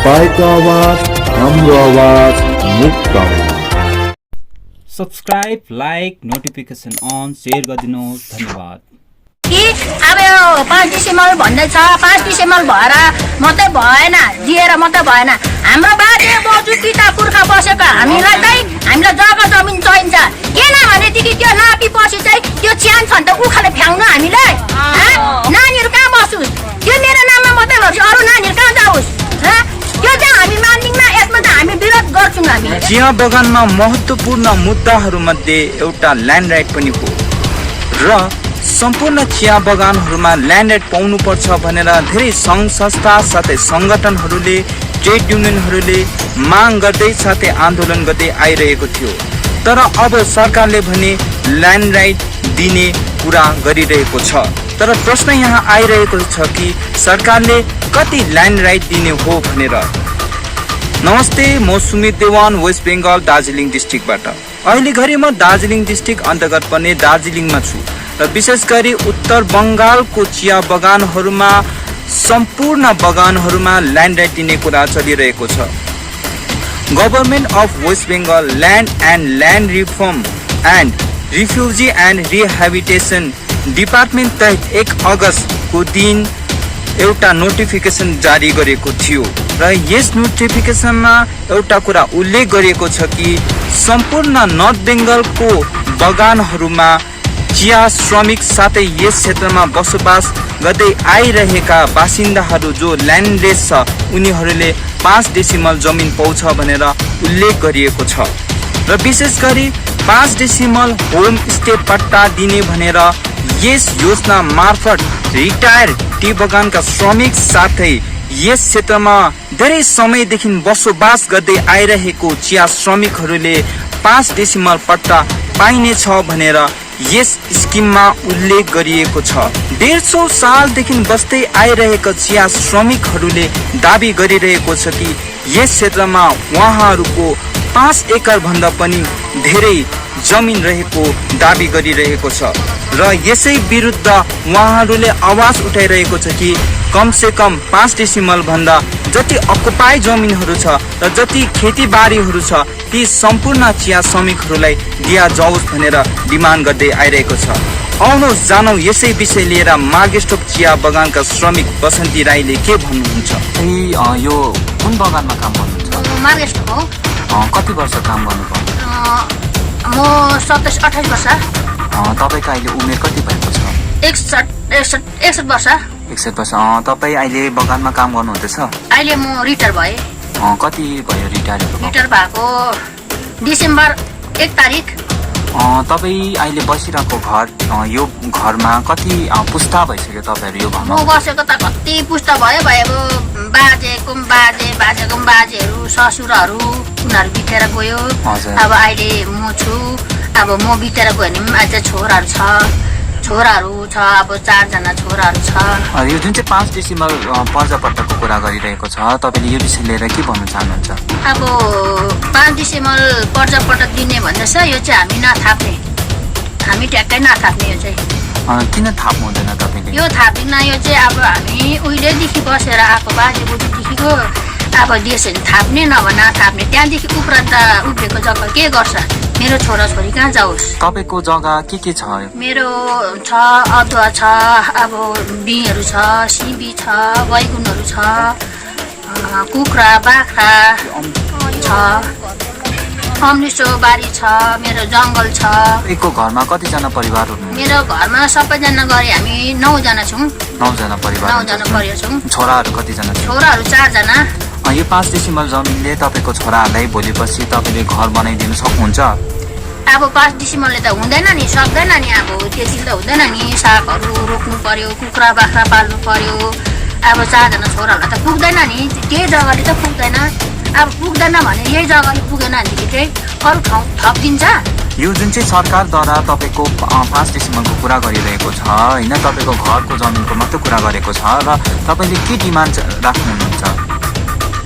तपाईँको आवाज हाम्रो आवाज मुक्त आवाज। Subscribe, like, notification on, share गरिदिनुहोस्। धन्यवाद। कि अब यो 5 डिसेम्बर भन्दैछ, 5 डिसेम्बर भएर मात्रै भएन, दिएर मात्रै भएन। हाम्रो बाजे बोजू पिता पुर्खा बसेको हामीलाई जग्गा जमिन चाहिन्छ। किन भनेदेखि त्यो नापी चाहिँ त्यो च्यान छ नि त उखाले फ्याउनु हामीलाई। नानीहरू कहाँ बसोस्? त्यो मेरो नाममा मात्रै होस्, अरू नानीहरू कहाँ जाओस्? त्यो चाहिँ हामी मान्दिनँ, यसमा त हामी विरोध गर्छौँ। हामी चिया बगानमा महत्त्वपूर्ण मुद्दाहरूमध्ये एउटा ल्यान्ड राइट पनि हो र सम्पूर्ण चिया बगानहरूमा ल्यान्ड राइट पाउनुपर्छ भनेर धेरै सङ्घ संस्था साथै सङ्गठनहरूले, ट्रेड युनियनहरूले माग गर्दै साथै आन्दोलन गर्दै आइरहेको थियो। तर अब सरकारले भने ल्यान्ड राइट दिने कुरा गरिरहेको छ। तर प्रश्न यहाँ आइरहेको छ कि सरकारले कति ल्यान्ड राइट दिने हो भनेर। नमस्ते, म सुमित देवान, वेस्ट बेङ्गल दार्जिलिङ डिस्ट्रिक्टबाट। अहिले घरि म दार्जिलिङ डिस्ट्रिक्ट अन्तर्गत पर्ने दार्जिलिङमा छु र विशेष गरी उत्तर बङ्गालको चिया बगानहरूमा सम्पूर्ण बगानहरूमा ल्यान्ड राइट दिने कुरा चलिरहेको छ। Government of West Bengal land and land reform and refugee and rehabilitation department तहत 1 अगस्तको दिन एउटा नोटिफिकेसन जारी गरेको थियो र यस नोटिफिकेसनमा एउटा कुरा उल्लेख गरिएको छ कि सम्पूर्ण नर्थ बेङ्गलको बगानहरूमा चिया श्रमिक साथै यस क्षेत्रमा बसोबास गर्दै आइरहेका बासिन्दाहरू जो ल्यान्डलेस छ उनीहरूले 5 डेसिमल जमिन पाउँछ भनेर उल्लेख गरिएको छ र विशेष गरी 5 डेसिमल होम स्टे पट्टा दिने भनेर यस योजना मार्फत रिटायर टी बगानका श्रमिक साथै यस क्षेत्रमा धेरै समयदेखि बसोबास गर्दै आइरहेको चिया श्रमिकहरूले 5 डेसिमल पट्टा पाइनेछ भनेर यस स्किममा उल्लेख गरिएको छ। 150 सालदेखि बस्दै आइरहेका चिया श्रमिकहरूले दाबी गरिरहेको छ कि यस क्षेत्रमा उहाँहरूको 5 एकड़ भन्दा पनि धेरै जमिन रहेको दाबी गरिरहेको छ र यसै विरुद्ध उहाँहरूले आवाज उठाइरहेको छ कि कमसे कम 5 डेसिमल भन्दा जति अकुपाई जमिनहरू छ र जति खेतीबारीहरू छ ती सम्पूर्ण चिया श्रमिकहरूलाई दिया जाओस् भनेर डिमान्ड गर्दै आइरहेको छ। आउनुहोस् जानौँ यसै विषय लिएर मार्गेस्टोक चिया बगानका श्रमिक बसन्ती राईले के भन्नुहुन्छ। यो कुन बगानमा काम गर्नुहुन्छ? मार्गेस्टोक हो। कति वर्ष काम गर्नुभयो? म 27-28 वर्ष। तपाईँको अहिले उमेर कति भएको छ? 61 वर्ष। 61 वर्ष। तपाईँ अहिले बगानमा काम गर्नुहुँदैछ? अहिले म रिटायर भएँ। कति भयो रिटायर? रिटायर भएको डिसेम्बर 1 तारिक। तपाईँ अहिले बसिरहेको घर, यो घरमा कति पुस्ता भइसक्यो तपाईँहरू यो घरमा? म बसेको त कति पुस्ता भयो बाजेको बाजेहरू ससुरहरू उनीहरू बितेर गयो। अब अहिले म छु। अब म बितेर गयो भने पनि अझ छोराहरू छ। अब 4 जना छोराहरू छ। यो जुन चाहिँ 5 डेसिमल पर्जापट्टाको कुरा गरिरहेको छ, तपाईँले यो विषय लिएर के भन्न चाहनुहुन्छ? अब 5 डेसिमल पर्जापट्टा दिने भन्दैछ, यो चाहिँ हामी नथाप्ने, हामी ट्याक्कै नथाप्ने। यो चाहिँ किन थाप्नु हुँदैन तपाईँले? यो थाप्दिनँ। यो चाहिँ अब हामी उहिलेदेखि बसेर आएको बाजे बोजूदेखिको अब देश थाप्ने नभए नथाप्ने। त्यहाँदेखि उपरान्त उब्रेको जग्गा के गर्छ? मेरो छोराछोरी कहाँ जाओस्? तपाईँको जग्गा के छ? मेरो छ अदुवा छ, अब बिँहरू छ, सिमी छ, बैगुनहरू छ, कुखुरा बाख्रा छ, अम्लिसो बारी छ, मेरो जङ्गल छ। तपाईँको घरमा कतिजना परिवार हुनुहुन्छ? मेरो घरमा सबैजना गरी हामी 9 जना छौँ। 9 जना परिवार। 9 जना परिवार छौँ। छोराहरू कतिजना? छोराहरू 4 जना। यो 5 डेसिमल जमिनले तपाईँको छोराहरूलाई भोलिपछि तपाईँले घर बनाइदिनु सक्नुहुन्छ? अब 5 डेसिमलले त हुँदैन नि, सक्दैन नि। अब त्यति त हुँदैन नि। सागहरू रोप्नु पर्यो, कुखुरा बाख्रा पाल्नु पर्यो। अब 4 जना छोराहरूलाई त पुग्दैन नि, त्यही जग्गाले त पुग्दैन। अब पुग्दैन भने यही जग्गाले पुगेन भनेदेखि चाहिँ अरू ठाउँ थपिदिन्छ। यो जुन चाहिँ सरकारद्वारा तपाईँको 5 डेसिमलको कुरा गरिरहेको छ होइन, तपाईँको घरको जमिनको मात्रै कुरा गरेको छ र तपाईँले के डिमान्ड राख्नुहुन्छ?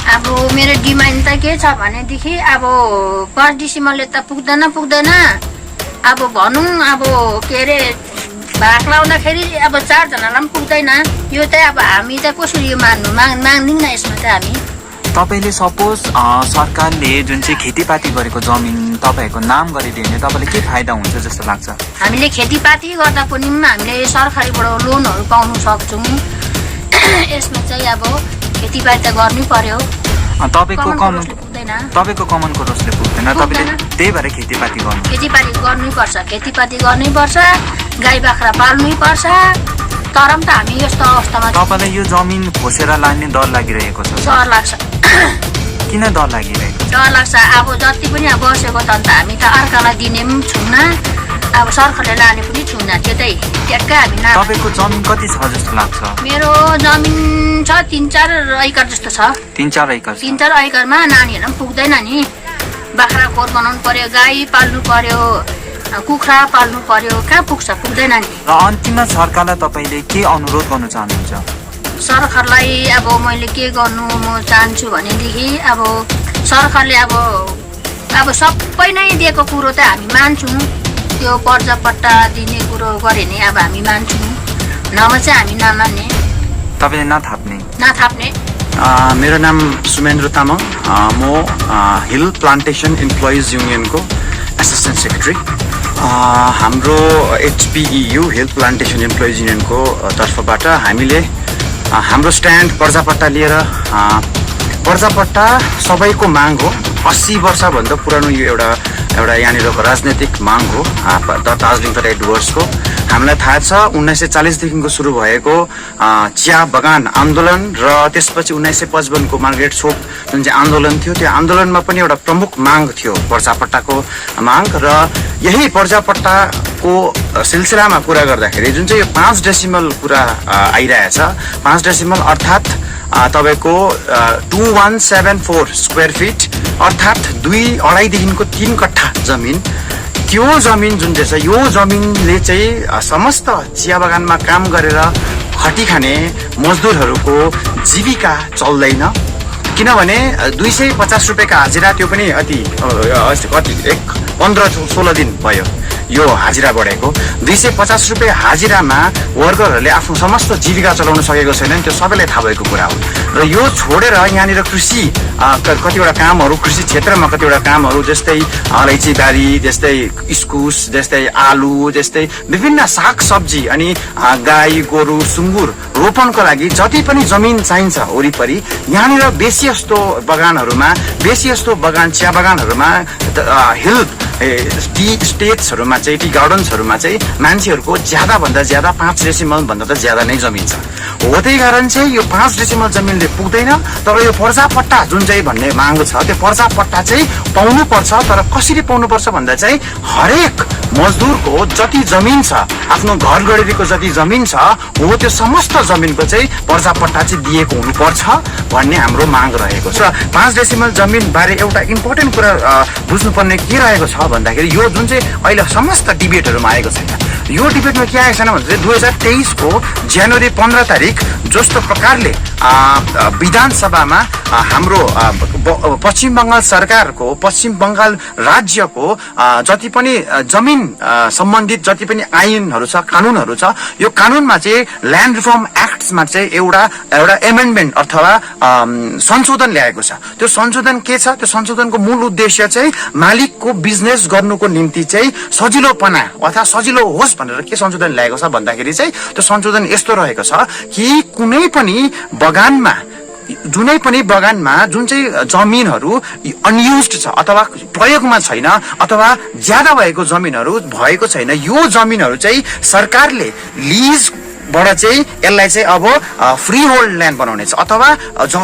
अब मेरो डिमान्ड त के छ भनेदेखि अब 5 डेसिमलले त पुग्दैन। अब भनौँ अब के अरे भाग लाउँदाखेरि अब 4 जनालाई पनि पुग्दैन। यो चाहिँ अब हामी चाहिँ कसरी यो मान्दिनँ यसमा चाहिँ हामी। तपाईँले सपोज सरकारले जुन चाहिँ खेतीपाती गरेको जमिन तपाईँहरूको नाम गरिदियो भने तपाईँले के फाइदा हुन्छ जस्तो लाग्छ? हामीले खेतीपाती गर्दा पनि हामीले सरकारीबाट लोनहरू पाउन सक्छौँ। यसमा चाहिँ अब खेतीपाती त गर्नै पर्यो। तपाईँको पुग्दैन, तपाईँको कमानको रोजले पुग्दैन, तपाईँले त्यही भएर खेतीपाती गर्नु खेतीपाती गर्नैपर्छ, खेतीपाती गर्नैपर्छ, गाई बाख्रा पाल्नै पर्छ। तर पनि त हामी यस्तो अवस्थामा तपाईँलाई यो जमिन खोसेर लाने डर लागिरहेको छ? डर लाग्छ। किन डर लागिरहेको? डर लाग्छ, अब जति पनि अब बसेको त अन्त हामी त अर्कालाई दिने पनि छौँ, अब सरकारले लाने पनि छौँ। त्यतै ट्याक्कै हामी तपाईँको जमिन कति छ जस्तो लाग्छ? मेरो जमिन छ 3-4 एकर जस्तो छ। 3-4 एकर? 3-4 एकरमा नानीहरू पनि पुग्दैन नि। बाख्रा खोर बनाउनु पर्यो, गाई पाल्नु पर्यो, कुखुरा पाल्नु पर्यो, कहाँ पुग्छ? पुग्दैन नि। र अन्तिममा सरकारलाई तपाईँले के अनुरोध गर्न चाहनुहुन्छ? सरकारलाई अब मैले के गर्नु म चाहन्छु भनेदेखि अब सरकारले अब सबै नै दिएको कुरो त हामी मान्छौँ। त्यो पर्जापट्टा दिने कुरो गऱ्यो भने अब हामी मान्छौँ, नभए चाहिँ हामी नमान्ने। तपाईँले नथाप्ने। मेरो नाम सुमेन्द्र तामाङ, म हिल प्लान्टेसन इम्प्लोइज युनियनको एसिस्टेन्ट सेक्रेटरी। हाम्रो HPEU हिल प्लान्टेसन इम्प्लोइज युनियनको तर्फबाट हामीले हाम्रो स्ट्यान्ड पर्जापट्टा लिएर, पर्जापट्टा सबैको माग हो। 80 वर्षभन्दा पुरानो यो एउटा यहाँनिरको राजनैतिक माग हो दार्जिलिङ तराई डुवर्सको। हामीलाई थाहा छ 1940 देखिको सुरु भएको चिया बगान आन्दोलन र त्यसपछि 1955 को मार्ग्रेट सोप जुन चाहिँ आन्दोलन थियो, त्यो आन्दोलनमा पनि एउटा प्रमुख माग थियो पर्जापट्टाको माग। र यही पर्जापट्टाको सिलसिलामा कुरा गर्दाखेरि जुन चाहिँ यो 5 डेसिमल कुरा आइरहेछ, 5 डेसिमल अर्थात् तपाईँको 2174 स्क्वायर फिट अर्थात् 2.5 देखिको 3 कट्ठा जमिन। त्यो जमिन जुन चाहिँ छ, यो जमिनले चाहिँ समस्त चिया बगानमा काम गरेर खटी खाने मजदुरहरूको जीविका चल्दैन। किनभने 250 रुपियाँको हाजिरा, त्यो पनि कति 15-16 दिन भयो यो हाजिरा बढेको। 250 रुपियाँ हाजिरामा वर्करहरूले आफ्नो समस्त जीविका चलाउन सकेको छैनन्, त्यो सबैलाई थाहा भएको कुरा हो। र यो छोडेर यहाँनिर कृषि कतिवटा कामहरू, कृषि क्षेत्रमा कतिवटा कामहरू जस्तै अलैँचीबारी, जस्तै इस्कुस, जस्तै आलु, जस्तै विभिन्न साग सब्जी अनि गाई गोरु सुँगुर रोपनको लागि जति पनि जमिन चाहिन्छ वरिपरि, यहाँनिर बेसी जस्तो बगानहरूमा, बेसी जस्तो चिया बगानहरूमा हिल टी स्टेट्सहरूमा चाहिँ, टी गार्डन्सहरूमा चाहिँ मान्छेहरूको ज्यादाभन्दा ज्यादा 5 डेसिमल भन्दा त ज्यादा नै जमिन छ। हो त्यही कारण चाहिँ यो 5 डेसिमल जमिनले पुग्दैन। तर यो पर्जापट्टा जुन चाहिँ भन्ने माग छ, त्यो पर्जापट्टा चाहिँ पाउनुपर्छ। तर कसरी पाउनुपर्छ भन्दा चाहिँ हरेक मजदुरको जति जमिन छ, आफ्नो घर गढीको जति जमिन छ, हो त्यो समस्त जमिनको चाहिँ पर्जापट्टा चाहिँ दिएको हुनुपर्छ भन्ने हाम्रो माग रहेको छ। 5 डेसिमल जमिन बारे एउटा इम्पोर्टेन्ट कुरा बुझ्नुपर्ने के रहेको छ भन्दाखेरि, यो जुन चाहिँ अहिले समस्त डिबेटहरूमा आएको छैन, यो डिबेटमा के आएको छैन भन्दा 2023 को जनवरी 15 तारिक जस्तो प्रकारले विधानसभामा हाम्रो पश्चिम बङ्गाल सरकारको, पश्चिम बङ्गाल राज्यको जति पनि जमिन सम्बन्धित जति पनि ऐनहरू छ, कानुनहरू छ, यो कानुनमा चाहिँ ल्यान्ड रिफर्म एक्ट्समा चाहिँ एउटा एमेन्डमेन्ट अथवा संशोधन ल्याएको छ। त्यो संशोधन के छ? त्यो संशोधनको मूल उद्देश्य चाहिँ मालिकको बिजनेस गर्नुको निम्ति चाहिँ सजिलोपना अथवा सजिलो होस् भनेर के संशोधन ल्याएको छ भन्दाखेरि चाहिँ, त्यो संशोधन यस्तो रहेको छ कि कुनै पनि बगानमा जुन चाहिँ जमिनहरू अनयुज्ड छ अथवा प्रयोगमा छैन अथवा ज्यादा भएको जमिनहरू भएको छैन, यो जमिनहरू चाहिँ सरकारले लिज बाट चाहिँ यसलाई चाहिँ अब फ्री होल्ड ल्यान्ड बनाउनेछ। अथवा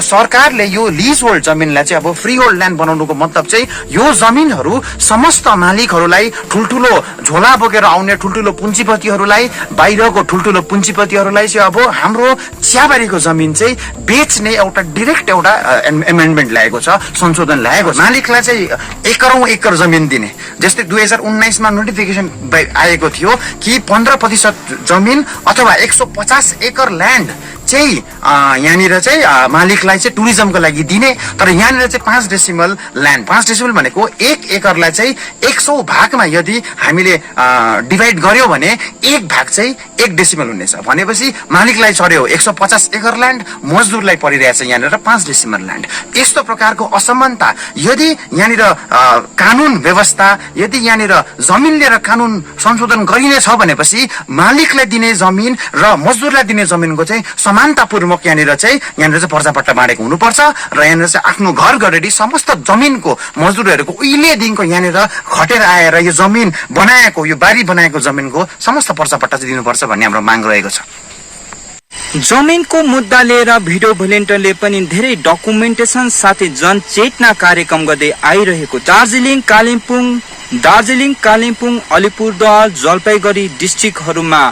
सरकारले यो लिज होल्ड जमिनलाई चाहिँ अब फ्री होल्ड ल्यान्ड बनाउनुको मतलब चाहिँ यो जमिनहरू समस्त मालिकहरूलाई, ठुल्ठुलो झोला बोकेर आउने ठुल्ठुलो पुँजीपतिहरूलाई, बाहिरको ठुल्ठुलो पुँजीपतिहरूलाई चाहिँ अब हाम्रो चियाबारीको जमिन चाहिँ बेच्ने एउटा डिरेक्ट एउटा एमेन्डमेन्ट ल्याएको छ, संशोधन ल्याएको छ। मालिकलाई चाहिँ एकरौं एकर जमिन दिने, जस्तै 2019 मा नोटिफिकेसन आएको थियो कि 15% जमिन अथवा 150 एकर ल्यान्ड चाहिँ यहाँनिर चाहिँ मालिकलाई चाहिँ टुरिज्मको लागि दिने, तर यहाँनिर चाहिँ 5 डेसिमल ल्यान्ड, 5 डेसिमल भनेको 1 एकरलाई चाहिँ 100 भागमा यदि हामीले डिभाइड गर्यो भने 1 भाग चाहिँ 1 डेसिमल हुनेछ। भनेपछि मालिकलाई चढ्यो 150 एकर ल्यान्ड, मजदुरलाई परिरहेछ यहाँनिर 5 डेसिमल ल्यान्ड। यस्तो प्रकारको असमानता यदि यहाँनिर कानुन व्यवस्था, यदि यहाँनिर जमिन लिएर कानुन संशोधन गरिनेछ भनेपछि मालिकलाई दिने जमिन र मजदुरलाई दिने जमिनको चाहिँ समानतापूर्वक यहाँनिर चाहिँ पर्जापट्टा बाँडेको हुनुपर्छ र यहाँनिर चाहिँ आफ्नो घर गरेर समस्त जमिनको मजदुरहरूको उहिलेदेखिको यहाँनिर खटेर आएर यो जमिन बनाएको, यो बारी बनाएको जमिनको समस्त पर्जापट्टा चाहिँ दिनुपर्छ भन्ने हाम्रो माग रहेको छ। जमिनको मुद्दा लिएर भिडियो भोलिन्टियरले पनि धेरै डकुमेन्टेसन साथै जनचेतना कार्यक्रम गर्दै आइरहेको दार्जिलिङ कालिम्पोङ अलिपुरद्वार जलपाइगुडी डिस्ट्रिक्टहरूमा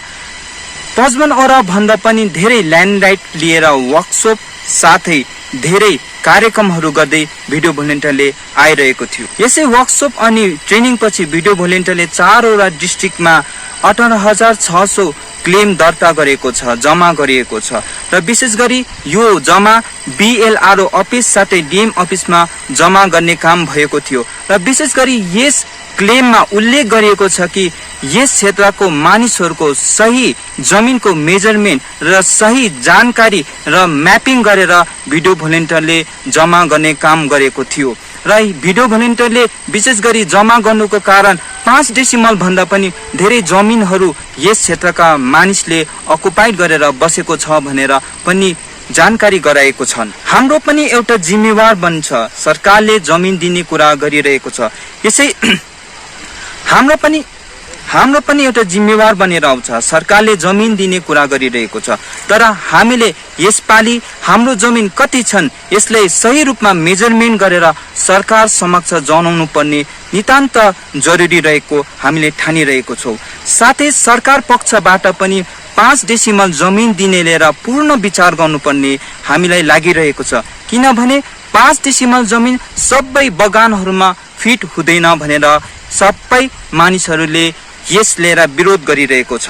55 भन्दा पनि धेरै ल्यान्ड राइट लिएर वर्कसप साथै धेरै कार्यक्रमहरू गर्दै भिडियो भोलिन्टियरले आइरहेको थियो। यसै वर्कसप अनि ट्रेनिङ पछि भिडियो भोलिन्टियरले 4वटा डिस्ट्रिक्टमा 18,600 क्लेम दर्ता गरेको छ, जम्मा गरिएको छ र विशेष गरी यो जम्मा BLRO अफिस साथै DM अफिसमा जम्मा गर्ने काम भएको थियो र विशेष गरी यस क्लेममा उल्लेख गरिएको छ कि यस क्षेत्रको मानिसहरूको सही जमिनको मेजरमेन्ट र सही जानकारी र म्यापिङ गरेर भिडियो भोलिन्टियरले जम्मा गर्ने काम गरेको थियो र भिडियो भोलिन्टियरले विशेष गरी जम्मा गर्नुको कारण 5 डेसिमल भन्दा पनि धेरै जमिनहरू यस क्षेत्रका मानिसले अकुपाइड गरेर बसेको छ भनेर पनि जानकारी गराएको छन्। हाम्रो पनि एउटा जिम्मेवार बन्छ, सरकारले जमिन दिने कुरा गरिरहेको छ, यसै हाम्रो पनि एउटा जिम्मेवार बनेर आउँछ, सरकारले जमिन दिने कुरा गरिरहेको छ। तर हामीले यसपालि हाम्रो जमिन कति छन् यसलाई सही रूपमा मेजरमेन्ट गरेर सरकार समक्ष जनाउनु पर्ने नितान्त जरुरी रहेको हामीले ठानिरहेको छौँ। साथै सरकार पक्षबाट पनि 5 डेसिमल जमिन दिने लिएर पूर्ण विचार गर्नुपर्ने हामीलाई लागिरहेको छ, किनभने 5 डेसिमल जमिन सबै बगानहरूमा फिट हुँदैन भनेर सबै मानिसहरूले यस लिएर विरोध गरिरहेको छ।